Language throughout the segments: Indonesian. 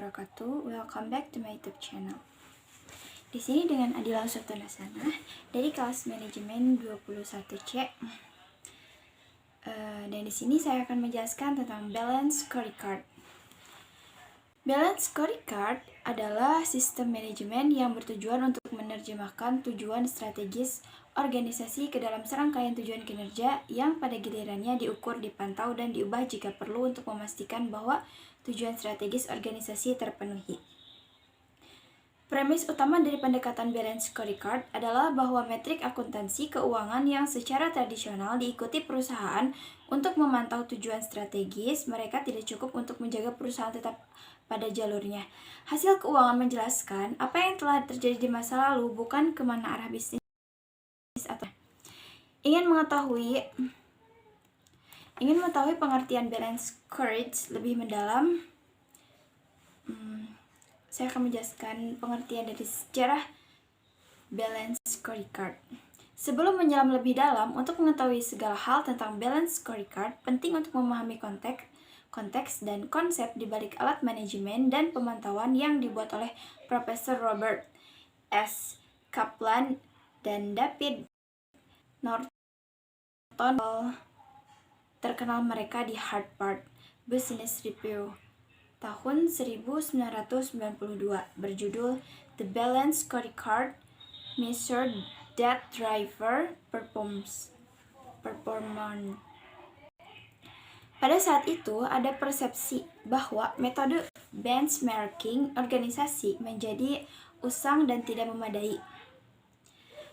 wabarakatuh. Welcome back to my YouTube channel. Di sini dengan Adila Sutanasana dari kelas manajemen 21C. Dan di sini saya akan menjelaskan tentang balance scorecard. Balance scorecard adalah sistem manajemen yang bertujuan untuk menerjemahkan tujuan strategis organisasi ke dalam serangkaian tujuan kinerja yang pada gilirannya diukur, dipantau, dan diubah jika perlu untuk memastikan bahwa tujuan strategis organisasi terpenuhi. Premis utama dari pendekatan balance scorecard adalah bahwa metrik akuntansi keuangan yang secara tradisional diikuti perusahaan untuk memantau tujuan strategis mereka tidak cukup untuk menjaga perusahaan tetap pada jalurnya. Hasil keuangan menjelaskan apa yang telah terjadi di masa lalu, bukan kemana arah bisnis atau ingin mengetahui pengertian balance scorecard lebih mendalam. Saya akan menjelaskan pengertian dari sejarah balance scorecard. Sebelum menyelam lebih dalam, untuk mengetahui segala hal tentang balance scorecard, penting untuk memahami konteks dan konsep di balik alat manajemen dan pemantauan yang dibuat oleh Profesor Robert S. Kaplan dan David Norton, terkenal mereka di Harvard Business Review tahun 1992, berjudul The Balance Scorecard Measure That Driver Performance. Pada saat itu, ada persepsi bahwa metode benchmarking organisasi menjadi usang dan tidak memadai.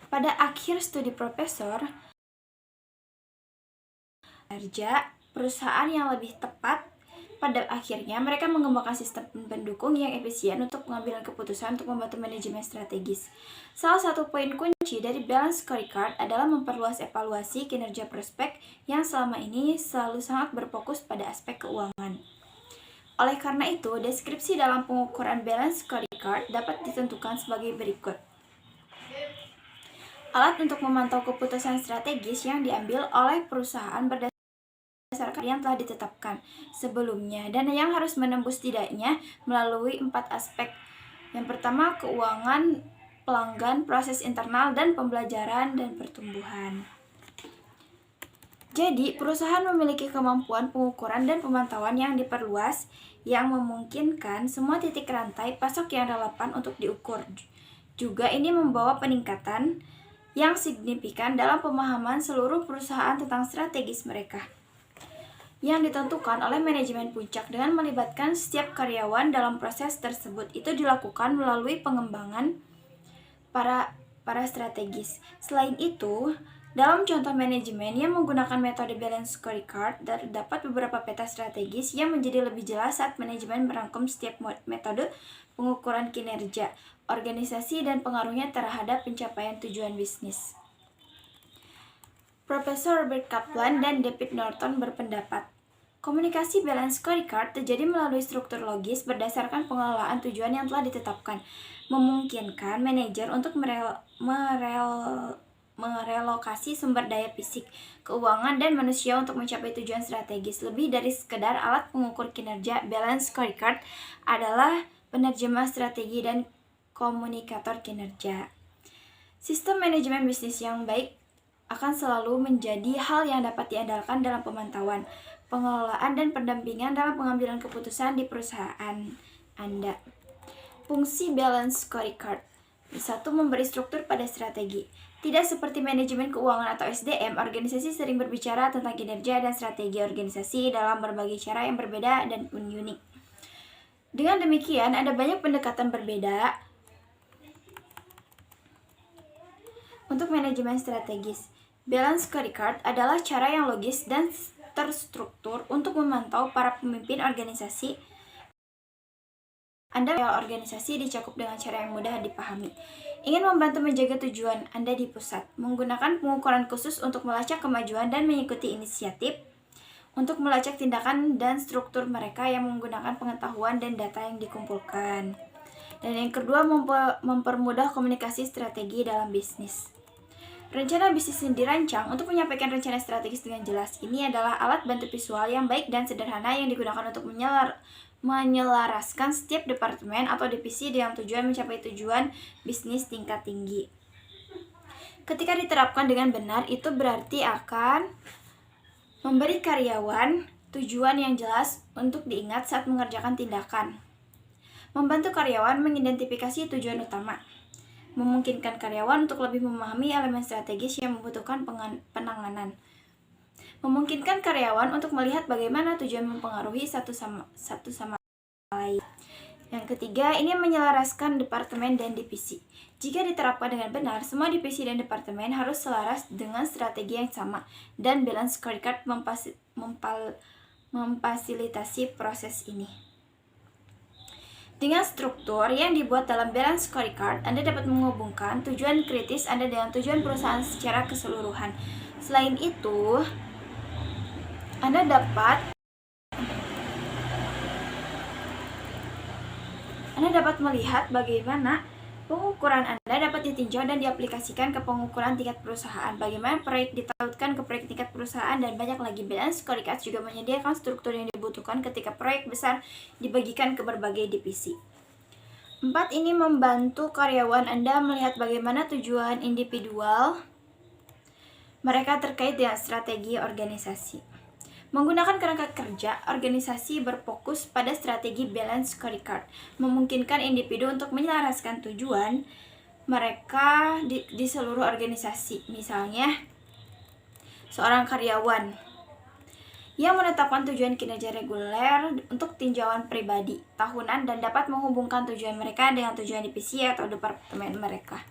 Pada akhir studi Profesor perusahaan yang lebih tepat, pada akhirnya mereka mengembangkan sistem pendukung yang efisien untuk pengambilan keputusan untuk membantu manajemen strategis. Salah satu poin kunci dari balance scorecard adalah memperluas evaluasi kinerja prospek yang selama ini selalu sangat berfokus pada aspek keuangan. Oleh karena itu, deskripsi dalam pengukuran balance scorecard dapat ditentukan sebagai berikut. Alat untuk memantau keputusan strategis yang diambil oleh perusahaan berdasarkan yang telah ditetapkan sebelumnya dan yang harus menembus tidaknya melalui 4 aspek. Yang pertama, keuangan pelanggan, proses internal, dan pembelajaran dan pertumbuhan. Jadi, perusahaan memiliki kemampuan pengukuran dan pemantauan yang diperluas yang memungkinkan semua titik rantai pasok yang relevan untuk diukur. Juga ini membawa peningkatan yang signifikan dalam pemahaman seluruh perusahaan tentang strategis mereka, yang ditentukan oleh manajemen puncak dengan melibatkan setiap karyawan dalam proses tersebut. Itu dilakukan melalui pengembangan para strategis. Selain itu, dalam contoh manajemen yang menggunakan metode balance scorecard, terdapat beberapa peta strategis yang menjadi lebih jelas saat manajemen merangkum setiap metode pengukuran kinerja organisasi dan pengaruhnya terhadap pencapaian tujuan bisnis. Profesor Robert Kaplan dan David Norton berpendapat, komunikasi balance scorecard terjadi melalui struktur logis berdasarkan pengelolaan tujuan yang telah ditetapkan, memungkinkan manajer untuk merelokasi sumber daya fisik, keuangan, dan manusia untuk mencapai tujuan strategis. Lebih dari sekedar alat pengukur kinerja, balance scorecard adalah penerjemah strategi dan komunikator kinerja. Sistem manajemen bisnis yang baik akan selalu menjadi hal yang dapat diandalkan dalam pemantauan, pengelolaan, dan pendampingan dalam pengambilan keputusan di perusahaan Anda. Fungsi balance scorecard: 1. Memberi struktur pada strategi. Tidak seperti manajemen keuangan atau SDM, organisasi sering berbicara tentang kinerja dan strategi organisasi dalam berbagai cara yang berbeda dan unik. Dengan demikian, ada banyak pendekatan berbeda untuk manajemen strategis. Balance scorecard adalah cara yang logis dan terstruktur untuk memantau para pemimpin organisasi Anda. Organisasi dicakup dengan cara yang mudah dipahami. Ingin membantu menjaga tujuan Anda di pusat, menggunakan pengukuran khusus untuk melacak kemajuan dan mengikuti inisiatif, untuk melacak tindakan dan struktur mereka yang menggunakan pengetahuan dan data yang dikumpulkan. Dan yang kedua, mempermudah komunikasi strategi dalam bisnis. Rencana bisnis yang dirancang untuk menyampaikan rencana strategis dengan jelas. Ini adalah alat bantu visual yang baik dan sederhana yang digunakan untuk menyelaraskan setiap departemen atau divisi dengan tujuan mencapai tujuan bisnis tingkat tinggi. Ketika diterapkan dengan benar, itu berarti akan memberi karyawan tujuan yang jelas untuk diingat saat mengerjakan tindakan. Membantu karyawan mengidentifikasi tujuan utama. Memungkinkan karyawan untuk lebih memahami elemen strategis yang membutuhkan penanganan. Memungkinkan karyawan untuk melihat bagaimana tujuan mempengaruhi satu sama lain. Yang ketiga, ini menyelaraskan departemen dan divisi. Jika diterapkan dengan benar, semua divisi dan departemen harus selaras dengan strategi yang sama, dan balance scorecard memfasilitasi proses ini. Dengan struktur yang dibuat dalam balance scorecard, Anda dapat menghubungkan tujuan kritis Anda dengan tujuan perusahaan secara keseluruhan. Selain itu, Anda dapat melihat bagaimana pengukuran Anda dapat ditinjau dan diaplikasikan ke pengukuran tingkat perusahaan. Bagaimana proyek ditautkan ke proyek tingkat perusahaan, dan banyak lagi. Balance scorecard juga menyediakan struktur yang dibutuhkan ketika proyek besar dibagikan ke berbagai divisi. 4. Ini membantu karyawan Anda melihat bagaimana tujuan individual mereka terkait dengan strategi organisasi. Menggunakan kerangka kerja, organisasi berfokus pada strategi balance scorecard, memungkinkan individu untuk menyelaraskan tujuan mereka di seluruh organisasi. Misalnya, seorang karyawan yang menetapkan tujuan kinerja reguler untuk tinjauan pribadi, tahunan, dan dapat menghubungkan tujuan mereka dengan tujuan divisi atau departemen mereka.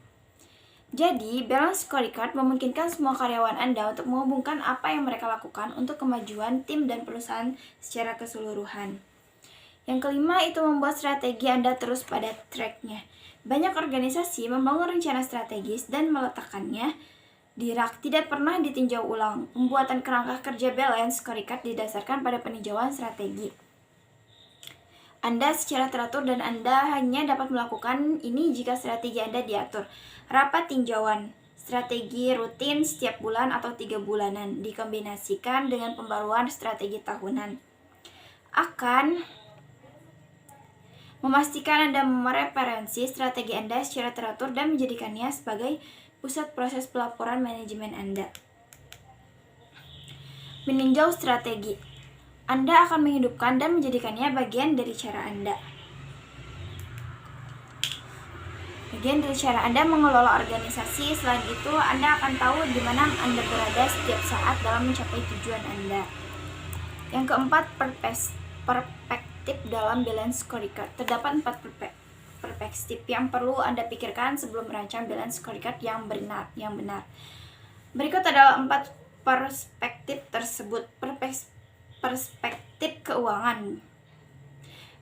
Jadi, balance scorecard memungkinkan semua karyawan Anda untuk menghubungkan apa yang mereka lakukan untuk kemajuan tim dan perusahaan secara keseluruhan. Yang kelima, itu membuat strategi Anda terus pada track-nya. Banyak organisasi membangun rencana strategis dan meletakkannya di rak, tidak pernah ditinjau ulang. Pembuatan kerangka kerja balance scorecard didasarkan pada peninjauan strategi Anda secara teratur, dan Anda hanya dapat melakukan ini jika strategi Anda diatur. Rapat tinjauan strategi rutin setiap bulan atau 3 bulanan dikombinasikan dengan pembaruan strategi tahunan akan memastikan Anda mereferensi strategi Anda secara teratur dan menjadikannya sebagai pusat proses pelaporan manajemen Anda. Meninjau strategi Anda akan menghidupkan dan menjadikannya bagian dari cara Anda mengelola organisasi. Selain itu, Anda akan tahu di mana Anda berada setiap saat dalam mencapai tujuan Anda. Yang keempat, perspektif dalam balance scorecard. Terdapat 4 perspektif yang perlu Anda pikirkan sebelum merancang balance scorecard yang benar. Berikut adalah 4 perspektif tersebut. Perspektif keuangan.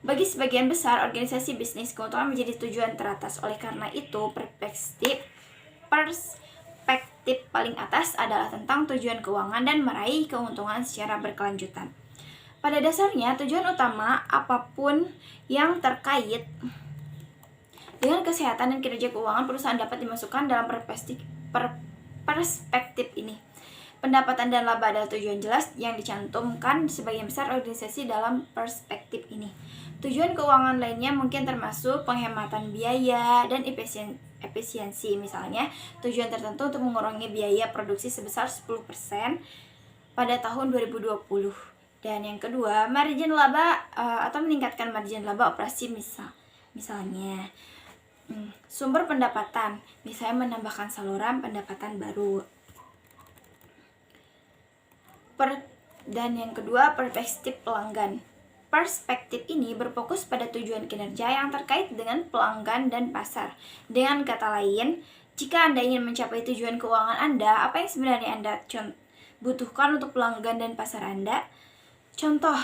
Bagi sebagian besar organisasi bisnis, keuntungan menjadi tujuan teratas. Oleh karena itu, perspektif paling atas adalah tentang tujuan keuangan dan meraih keuntungan secara berkelanjutan. Pada dasarnya, tujuan utama apapun yang terkait dengan kesehatan dan kinerja keuangan perusahaan dapat dimasukkan dalam perspektif ini. Pendapatan dan laba adalah tujuan jelas yang dicantumkan sebagian besar organisasi dalam perspektif ini. Tujuan keuangan lainnya mungkin termasuk penghematan biaya dan efisiensi. Misalnya, tujuan tertentu untuk mengurangi biaya produksi sebesar 10% pada tahun 2020. Dan yang kedua, margin laba atau meningkatkan margin laba operasi misalnya. Sumber pendapatan, misalnya menambahkan saluran pendapatan baru. Dan yang kedua, perspektif pelanggan. Perspektif ini berfokus pada tujuan kinerja yang terkait dengan pelanggan dan pasar. Dengan kata lain, jika Anda ingin mencapai tujuan keuangan Anda, apa yang sebenarnya Anda butuhkan untuk pelanggan dan pasar Anda? Contoh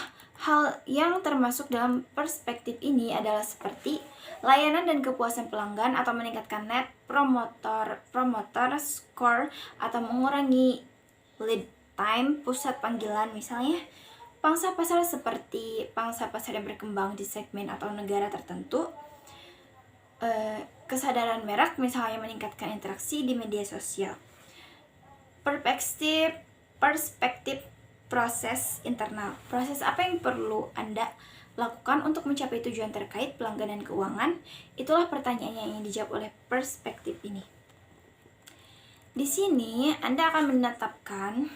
hal yang termasuk dalam perspektif ini adalah seperti layanan dan kepuasan pelanggan, atau meningkatkan net promoter score, atau mengurangi lead time pusat panggilan. Misalnya, pangsa pasar seperti pangsa pasar yang berkembang di segmen atau negara tertentu. Kesadaran merek, misalnya meningkatkan interaksi di media sosial. Perspektif proses internal. Proses apa yang perlu Anda lakukan untuk mencapai tujuan terkait pelanggan dan keuangan? Itulah pertanyaannya yang dijawab oleh perspektif ini. Di sini Anda akan menetapkan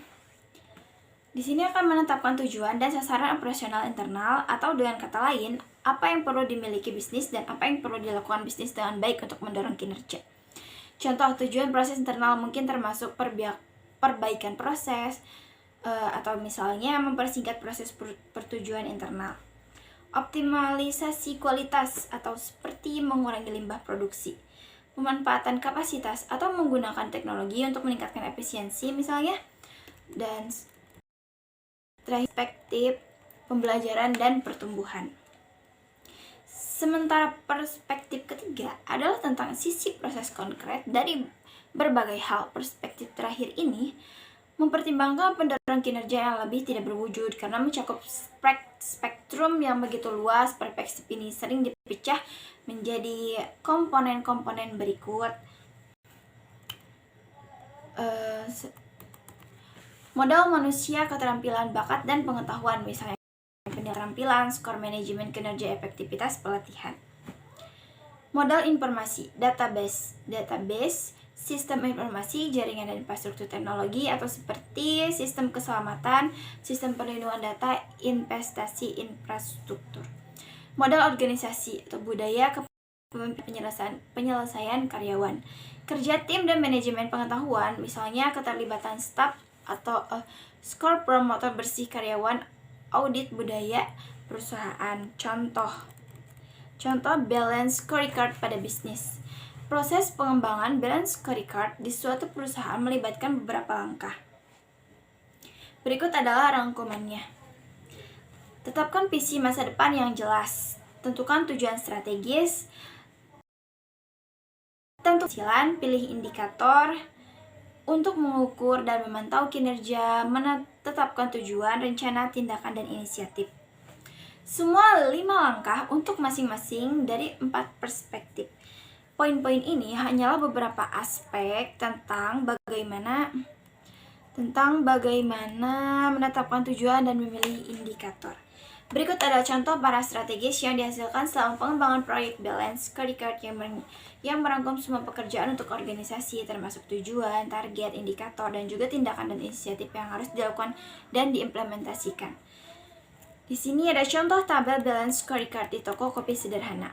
tujuan dan sasaran operasional internal, atau dengan kata lain, apa yang perlu dimiliki bisnis dan apa yang perlu dilakukan bisnis dengan baik untuk mendorong kinerja. Contoh tujuan proses internal mungkin termasuk perbaikan proses, atau misalnya mempersingkat proses pertujuan internal. Optimalisasi kualitas, atau seperti mengurangi limbah produksi. Pemanfaatan kapasitas, atau menggunakan teknologi untuk meningkatkan efisiensi misalnya. Dan perspektif pembelajaran dan pertumbuhan. Sementara perspektif ketiga adalah tentang sisi proses konkret dari berbagai hal. Perspektif terakhir ini mempertimbangkan pendorong kinerja yang lebih tidak berwujud karena mencakup spektrum yang begitu luas. Perspektif ini sering dipecah menjadi komponen-komponen berikut. Modal manusia, keterampilan, bakat, dan pengetahuan, misalnya keterampilan, skor manajemen kinerja, efektivitas, pelatihan. Modal informasi, database, sistem informasi, jaringan dan infrastruktur teknologi, atau seperti sistem keselamatan, sistem perlindungan data, investasi infrastruktur. Modal organisasi atau budaya, penyelesaian karyawan, kerja tim dan manajemen pengetahuan, misalnya keterlibatan staf atau skor promotor bersih karyawan, audit budaya perusahaan. Contoh balance scorecard pada bisnis. Proses pengembangan balance scorecard di suatu perusahaan melibatkan beberapa langkah. Berikut adalah rangkumannya. Tetapkan visi masa depan yang jelas. Tentukan tujuan strategis. Tentukan pilih indikator untuk mengukur dan memantau kinerja, menetapkan tujuan, rencana, tindakan, dan inisiatif. Semua 5 langkah untuk masing-masing dari 4 perspektif. Poin-poin ini hanyalah beberapa aspek tentang bagaimana menetapkan tujuan dan memilih indikator. Berikut adalah contoh para strategis yang dihasilkan selama pengembangan proyek balance scorecard yang merangkum semua pekerjaan untuk organisasi, termasuk tujuan, target, indikator, dan juga tindakan dan inisiatif yang harus dilakukan dan diimplementasikan. Di sini ada contoh tabel balance scorecard di toko kopi sederhana.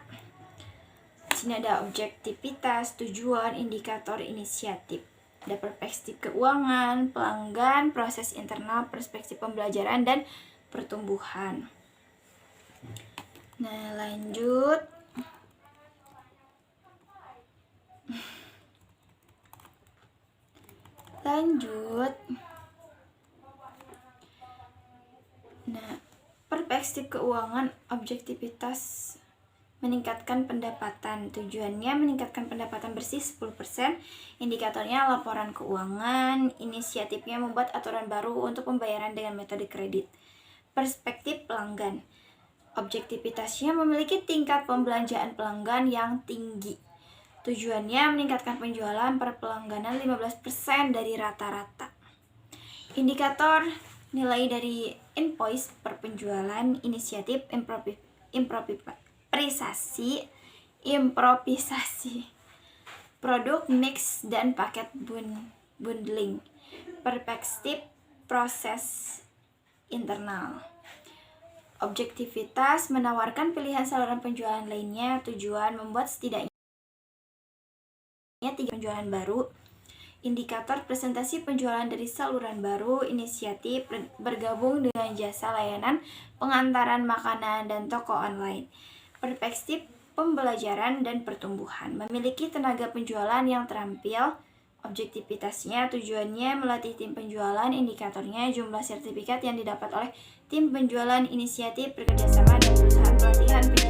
Di sini ada objektivitas, tujuan, indikator, inisiatif. Ada perspektif keuangan, pelanggan, proses internal, perspektif pembelajaran, dan pertumbuhan. Nah, lanjut. Nah, perspektif keuangan, objektivitas meningkatkan pendapatan. Tujuannya meningkatkan pendapatan bersih 10%. Indikatornya laporan keuangan. Inisiatifnya membuat aturan baru untuk pembayaran dengan metode kredit. Perspektif pelanggan. Objektivitasnya memiliki tingkat pembelanjaan pelanggan yang tinggi. Tujuannya meningkatkan penjualan per pelangganan 15% dari rata-rata. Indikator nilai dari invoice per penjualan, inisiatif, improvisasi, produk mix dan paket bundling. Perspektif proses internal. Objektivitas menawarkan pilihan saluran penjualan lainnya. Tujuan membuat setidaknya 3 penjualan baru. Indikator presentasi penjualan dari saluran baru. Inisiatif bergabung dengan jasa layanan pengantaran makanan dan toko online. Perspektif pembelajaran dan pertumbuhan. Memiliki tenaga penjualan yang terampil. Objektivitasnya tujuannya melatih tim penjualan. Indikatornya jumlah sertifikat yang didapat oleh tim penjualan. Inisiatif bekerjasama dengan perusahaan pelatihan penjualan